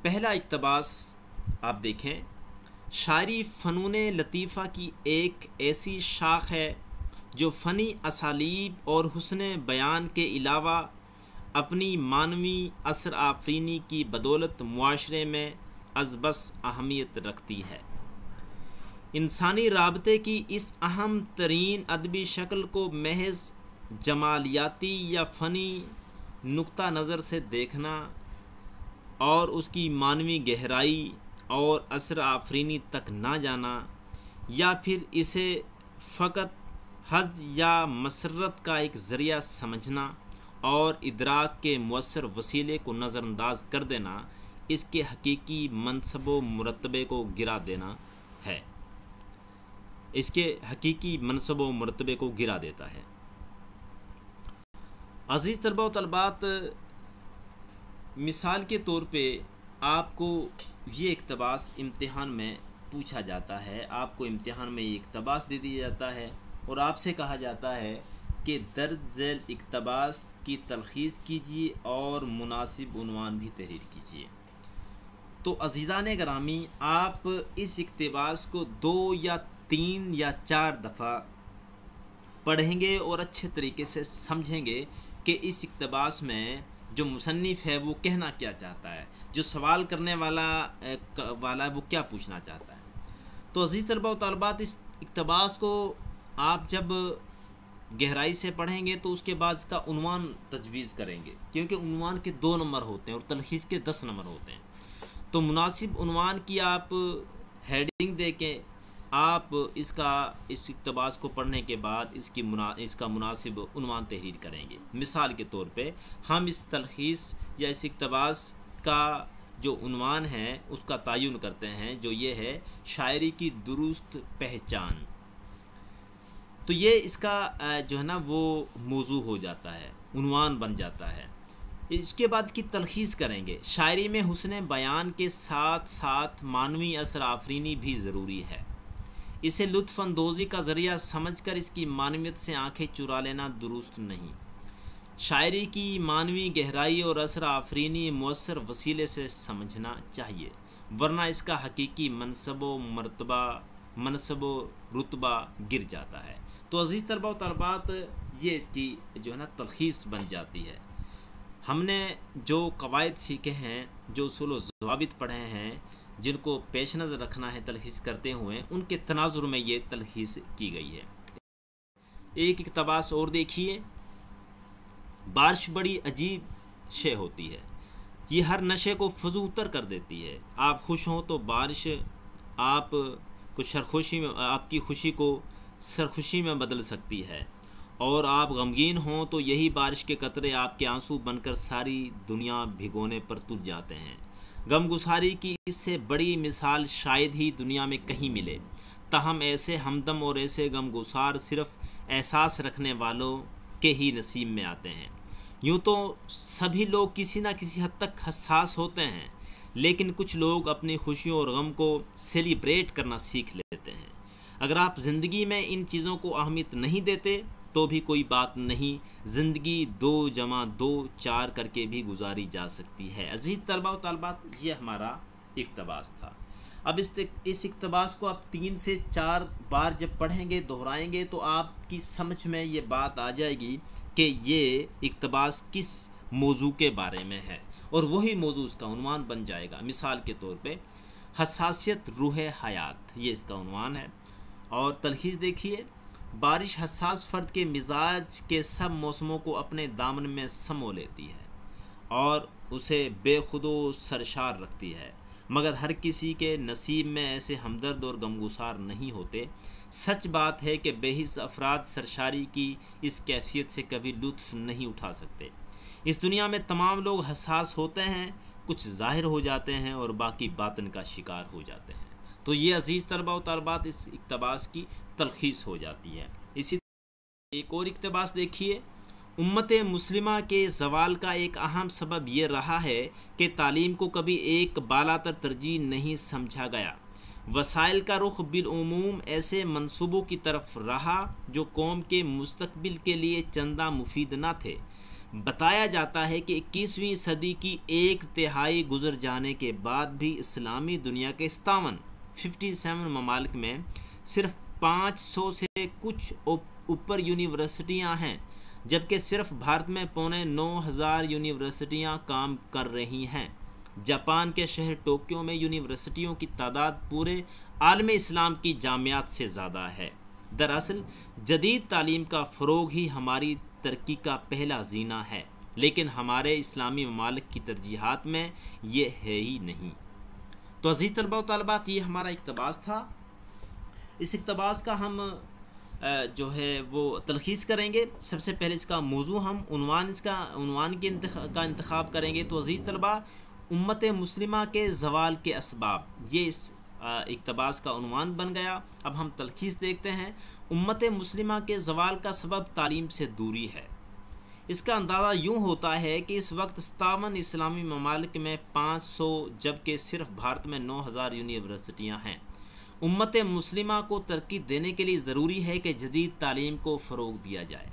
پہلا اقتباس آپ دیکھیں، شاعری فنون لطیفہ کی ایک ایسی شاخ ہے جو فنی اسالیب اور حسن بیان کے علاوہ اپنی معنوی اثر آفرینی کی بدولت معاشرے میں از بس اہمیت رکھتی ہے۔ انسانی رابطے کی اس اہم ترین ادبی شکل کو محض جمالیاتی یا فنی نقطہ نظر سے دیکھنا اور اس کی معنوی گہرائی اور اثر آفرینی تک نہ جانا، یا پھر اسے فقط حظ یا مسرت کا ایک ذریعہ سمجھنا اور ادراک کے مؤثر وسیلے کو نظر انداز کر دینا، اس کے حقیقی منصب و مرتبے کو گرا دینا ہے، اس کے حقیقی منصب و مرتبے کو گرا دیتا ہے۔ عزیز طلبہ و طالبات، مثال کے طور پہ آپ کو یہ اقتباس امتحان میں پوچھا جاتا ہے، آپ کو امتحان میں یہ اقتباس دے دیا جاتا ہے اور آپ سے کہا جاتا ہے کہ درج ذیل اقتباس کی تلخیص کیجیے اور مناسب عنوان بھی تحریر کیجیے۔ تو عزیزان گرامی، آپ اس اقتباس کو 2 یا 3 یا 4 دفعہ پڑھیں گے اور اچھے طریقے سے سمجھیں گے کہ اس اقتباس میں جو مصنف ہے وہ کہنا کیا چاہتا ہے، جو سوال کرنے والا ہے وہ کیا پوچھنا چاہتا ہے۔ تو عزیز طلبہ و طالبات، اس اقتباس کو آپ جب گہرائی سے پڑھیں گے تو اس کے بعد اس کا عنوان تجویز کریں گے، کیونکہ عنوان کے 2 نمبر ہوتے ہیں اور تلخیص کے 10 نمبر ہوتے ہیں۔ تو مناسب عنوان کی آپ ہیڈنگ دے کے آپ اس اقتباس کو پڑھنے کے بعد اس کا مناسب عنوان تحریر کریں گے۔ مثال کے طور پہ ہم اس تلخیص یا اس اقتباس کا جو عنوان ہے اس کا تعین کرتے ہیں، جو یہ ہے شاعری کی درست پہچان۔ تو یہ اس کا جو ہے نا وہ موضوع ہو جاتا ہے، عنوان بن جاتا ہے۔ اس کے بعد اس کی تلخیص کریں گے، شاعری میں حسن بیان کے ساتھ ساتھ معنوی اثر آفرینی بھی ضروری ہے، اسے لطف اندوزی کا ذریعہ سمجھ کر اس کی معنویت سے آنکھیں چرا لینا درست نہیں۔ شاعری کی معنوی گہرائی اور اثر آفرینی مؤثر وسیلے سے سمجھنا چاہیے، ورنہ اس کا حقیقی منصب و رتبہ گر جاتا ہے۔ تو عزیز طلبہ و طالبات، یہ اس کی جو ہے نا تلخیص بن جاتی ہے۔ ہم نے جو قواعد سیکھے ہیں، جو اصول و ضوابط پڑھے ہیں، جن کو پیش نظر رکھنا ہے تلخیص کرتے ہوئے، ان کے تناظر میں یہ تلخیص کی گئی ہے۔ ایک اقتباس اور دیکھیے، بارش بڑی عجیب شے ہوتی ہے، یہ ہر نشے کو فزوتر کر دیتی ہے۔ آپ خوش ہوں تو بارش آپ کی خوشی کو سرخوشی میں بدل سکتی ہے، اور آپ غمگین ہوں تو یہی بارش کے قطرے آپ کے آنسو بن کر ساری دنیا بھگونے پر تل جاتے ہیں۔ غم گساری کی اس سے بڑی مثال شاید ہی دنیا میں کہیں ملے، تاہم ایسے ہمدم اور ایسے غم گسار صرف احساس رکھنے والوں کے ہی نصیب میں آتے ہیں۔ یوں تو سبھی لوگ کسی نہ کسی حد تک حساس ہوتے ہیں، لیکن کچھ لوگ اپنی خوشیوں اور غم کو سیلیبریٹ کرنا سیکھ لیتے ہیں۔ اگر آپ زندگی میں ان چیزوں کو اہمیت نہیں دیتے تو بھی کوئی بات نہیں، زندگی 2 × 2 4 کر کے بھی گزاری جا سکتی ہے۔ عزیز طلبہ و طالبات، یہ ہمارا اقتباس تھا۔ اب اس اقتباس کو آپ 3 سے 4 بار جب پڑھیں گے، دہرائیں گے، تو آپ کی سمجھ میں یہ بات آ جائے گی کہ یہ اقتباس کس موضوع کے بارے میں ہے، اور وہی موضوع اس کا عنوان بن جائے گا۔ مثال کے طور پہ حساسیت روح حیات، یہ اس کا عنوان ہے۔ اور تلخیص دیکھیے، بارش حساس فرد کے مزاج کے سب موسموں کو اپنے دامن میں سمو لیتی ہے اور اسے بے خود و سرشار رکھتی ہے، مگر ہر کسی کے نصیب میں ایسے ہمدرد اور غمگسار نہیں ہوتے۔ سچ بات ہے کہ بے حس افراد سرشاری کی اس کیفیت سے کبھی لطف نہیں اٹھا سکتے۔ اس دنیا میں تمام لوگ حساس ہوتے ہیں، کچھ ظاہر ہو جاتے ہیں اور باقی باطن کا شکار ہو جاتے ہیں۔ تو یہ عزیز طلبہ و طالبات اس اقتباس کی تلخیص ہو جاتی ہے۔ اسی ایک اور اقتباس دیکھیے، امت مسلمہ کے زوال کا ایک اہم سبب یہ رہا ہے کہ تعلیم کو کبھی ایک بالاتر ترجیح نہیں سمجھا گیا۔ وسائل کا رخ بالعموم ایسے منصوبوں کی طرف رہا جو قوم کے مستقبل کے لیے چندہ مفید نہ تھے، بتایا جاتا ہے کہ 21ویں صدی کی ایک تہائی گزر جانے کے بعد بھی اسلامی دنیا کے 57 ممالک میں صرف 500 سے کچھ اوپر یونیورسٹیاں ہیں، جبکہ صرف بھارت میں 9,500 یونیورسٹیاں کام کر رہی ہیں۔ جاپان کے شہر ٹوکیو میں یونیورسٹیوں کی تعداد پورے عالم اسلام کی جامعات سے زیادہ ہے۔ دراصل جدید تعلیم کا فروغ ہی ہماری ترقی کا پہلا زینہ ہے، لیکن ہمارے اسلامی ممالک کی ترجیحات میں یہ ہے ہی نہیں۔ تو عزیز طلباء و طالبات، یہ ہمارا اقتباس تھا۔ اس اقتباس کا ہم جو ہے وہ تلخیص کریں گے۔ سب سے پہلے اس کا موضوع ہم عنوان کا انتخاب کریں گے۔ تو عزیز طلباء، امت مسلمہ کے زوال کے اسباب، یہ اس اقتباس کا عنوان بن گیا۔ اب ہم تلخیص دیکھتے ہیں۔ امت مسلمہ کے زوال کا سبب تعلیم سے دوری ہے۔ اس کا اندازہ یوں ہوتا ہے کہ اس وقت 57 اسلامی ممالک میں 500 جبکہ صرف بھارت میں 9,000 یونیورسٹیاں ہیں۔ امت مسلمہ کو ترقی دینے کے لیے ضروری ہے کہ جدید تعلیم کو فروغ دیا جائے۔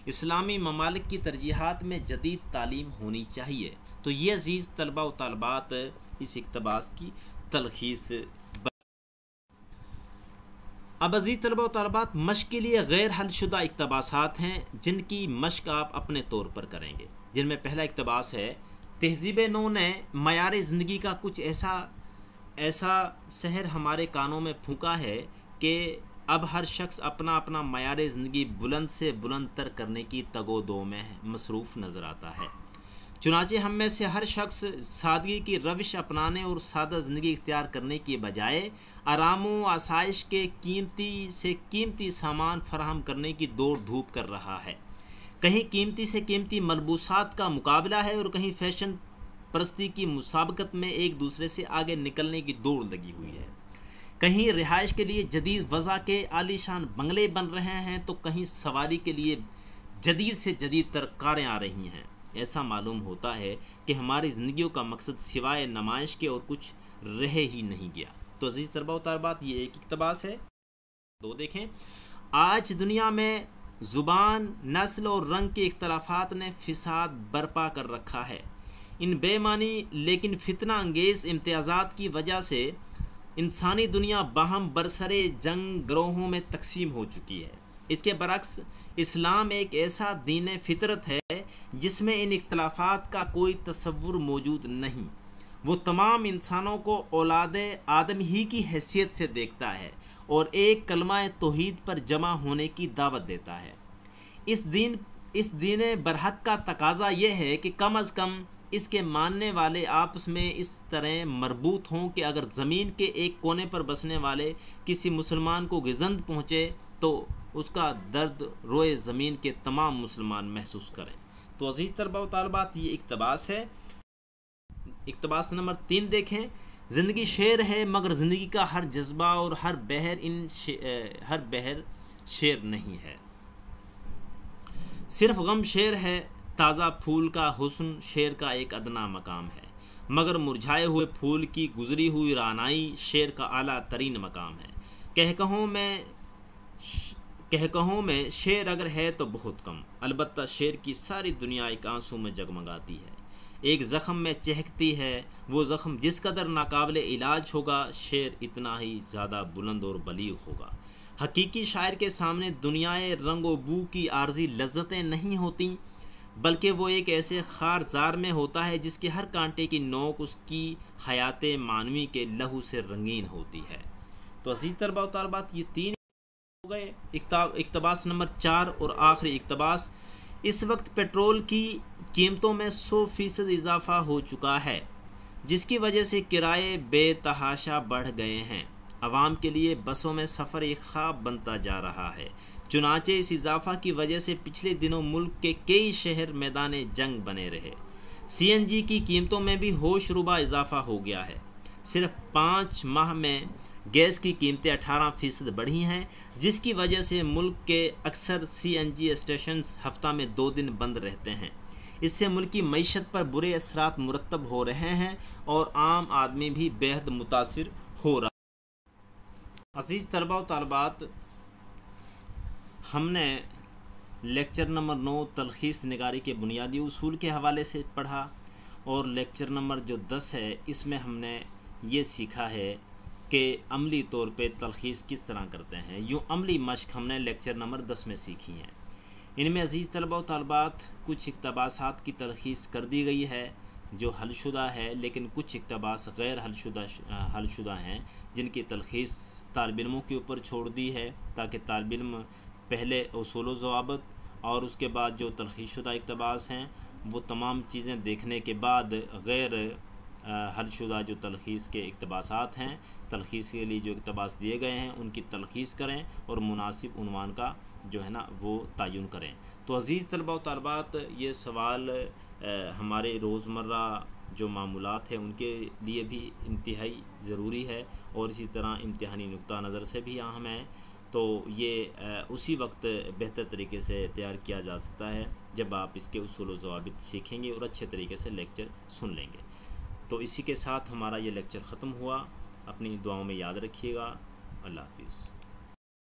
اسلامی ممالک کی ترجیحات میں جدید تعلیم ہونی چاہیے۔ تو یہ عزیز طلباء و طالبات اس اقتباس کی تلخیص۔ اب عزیز طلباء و طالبات، مشق کے لیے غیر حل شدہ اقتباسات ہیں جن کی مشق آپ اپنے طور پر کریں گے، جن میں پہلا اقتباس ہے: تہذیب نو نے معیار زندگی کا کچھ ایسا سحر ہمارے کانوں میں پھونکا ہے کہ اب ہر شخص اپنا اپنا معیار زندگی بلند سے بلند تر کرنے کی تگ و دو میں مصروف نظر آتا ہے۔ چنانچہ ہم میں سے ہر شخص سادگی کی روش اپنانے اور سادہ زندگی اختیار کرنے کی بجائے آرام و آسائش کے قیمتی سامان فراہم کرنے کی دوڑ دھوپ کر رہا ہے۔ کہیں قیمتی سے قیمتی ملبوسات کا مقابلہ ہے اور کہیں فیشن پرستی کی مسابقت میں ایک دوسرے سے آگے نکلنے کی دوڑ لگی ہوئی ہے۔ کہیں رہائش کے لیے جدید وضع کے عالی شان بنگلے بن رہے ہیں تو کہیں سواری کے لیے جدید سے جدید تر کاریں آ رہی ہیں۔ ایسا معلوم ہوتا ہے کہ ہماری زندگیوں کا مقصد سوائے نمائش کے اور کچھ رہ ہی نہیں گیا۔ تو عزیز طلباء و طالبات، یہ ایک اقتباس ہے۔ دو دیکھیں: آج دنیا میں زبان، نسل اور رنگ کے اختلافات نے فساد برپا کر رکھا ہے۔ ان بے معنی لیکن فتنہ انگیز امتیازات کی وجہ سے انسانی دنیا باہم برسرے جنگ گروہوں میں تقسیم ہو چکی ہے۔ اس کے برعکس اسلام ایک ایسا دین فطرت ہے جس میں ان اختلافات کا کوئی تصور موجود نہیں۔ وہ تمام انسانوں کو اولاد آدم ہی کی حیثیت سے دیکھتا ہے اور ایک کلمہ توحید پر جمع ہونے کی دعوت دیتا ہے۔ اس دین برحق کا تقاضا یہ ہے کہ کم از کم اس کے ماننے والے آپس میں اس طرح مربوط ہوں کہ اگر زمین کے ایک کونے پر بسنے والے کسی مسلمان کو گزند پہنچے تو اس کا درد روئے زمین کے تمام مسلمان محسوس کریں۔ تو عزیز طلباء و طالبات، یہ اقتباس ہے۔ اقتباس نمبر 3 دیکھیں: زندگی شعر ہے مگر زندگی کا ہر جذبہ اور ہر بہر شعر نہیں ہے۔ صرف غم شعر ہے، تازہ پھول کا حسن شعر کا ایک ادنا مقام ہے، مگر مرجھائے ہوئے پھول کی گزری ہوئی رعنائی شعر کا اعلیٰ ترین مقام ہے۔ کہکہوں میں شعر اگر ہے تو بہت کم، البتہ شعر کی ساری دنیا ایک آنسو میں جگمگاتی ہے، ایک زخم میں چہکتی ہے۔ وہ زخم جس قدر ناقابل علاج ہوگا، شعر اتنا ہی زیادہ بلند اور بلیغ ہوگا۔ حقیقی شاعر کے سامنے دنیائے رنگ و بو کی عارضی لذتیں نہیں ہوتیں، بلکہ وہ ایک ایسے خار زار میں ہوتا ہے جس کے ہر کانٹے کی نوک اس کی حیات معنوی کے لہو سے رنگین ہوتی ہے۔ تو عزیز طلباء و طالبات، یہ 3 ہو گئے۔ اقتباس نمبر 4 اور آخری اقتباس: اس وقت پیٹرول کی قیمتوں میں 100% اضافہ ہو چکا ہے، جس کی وجہ سے کرائے بے تحاشا بڑھ گئے ہیں۔ عوام کے لیے بسوں میں سفر ایک خواب بنتا جا رہا ہے۔ چنانچہ اس اضافہ کی وجہ سے پچھلے دنوں ملک کے کئی شہر میدان جنگ بنے رہے۔ CNG کی قیمتوں میں بھی ہوش ربا اضافہ ہو گیا ہے۔ صرف 5 ماہ میں گیس کی قیمتیں 18% بڑھی ہیں، جس کی وجہ سے ملک کے اکثر CNG اسٹیشنز ہفتہ میں 2 دن بند رہتے ہیں۔ اس سے ملک کی معیشت پر برے اثرات مرتب ہو رہے ہیں اور عام آدمی بھی بے حد متاثر ہو رہا ہے۔ عزیز طلباء و طالبات، ہم نے لیکچر نمبر 9 تلخیص نگاری کے بنیادی اصول کے حوالے سے پڑھا، اور لیکچر نمبر جو 10 ہے اس میں ہم نے یہ سیکھا ہے کہ عملی طور پہ تلخیص کس طرح کرتے ہیں۔ یوں عملی مشق ہم نے لیکچر نمبر 10 میں سیکھی ہیں۔ ان میں عزیز طلبہ و طالبات کچھ اقتباسات کی تلخیص کر دی گئی ہے جو حل شدہ ہے، لیکن کچھ اقتباس غیر حل شدہ ہیں جن کی تلخیص طالب علموں کے اوپر چھوڑ دی ہے، تاکہ طالب علم پہلے اصول و ضوابط اور اس کے بعد جو تلخیص شدہ اقتباس ہیں وہ تمام چیزیں دیکھنے کے بعد غیر حل شدہ جو تلخیص کے اقتباسات ہیں، تلخیص کے لیے جو اقتباس دیے گئے ہیں ان کی تلخیص کریں اور مناسب عنوان کا جو ہے نا وہ تعین کریں۔ تو عزیز طلبہ و طالبات، یہ سوال ہمارے روزمرہ جو معمولات ہیں ان کے لیے بھی انتہائی ضروری ہے، اور اسی طرح امتحانی نقطہ نظر سے بھی اہم ہے۔ تو یہ اسی وقت بہتر طریقے سے تیار کیا جا سکتا ہے جب آپ اس کے اصول و ضوابط سیکھیں گے اور اچھے طریقے سے لیکچر سن لیں گے۔ تو اسی کے ساتھ ہمارا یہ لیکچر ختم ہوا۔ اپنی دعاؤں میں یاد رکھیے گا۔ اللہ حافظ۔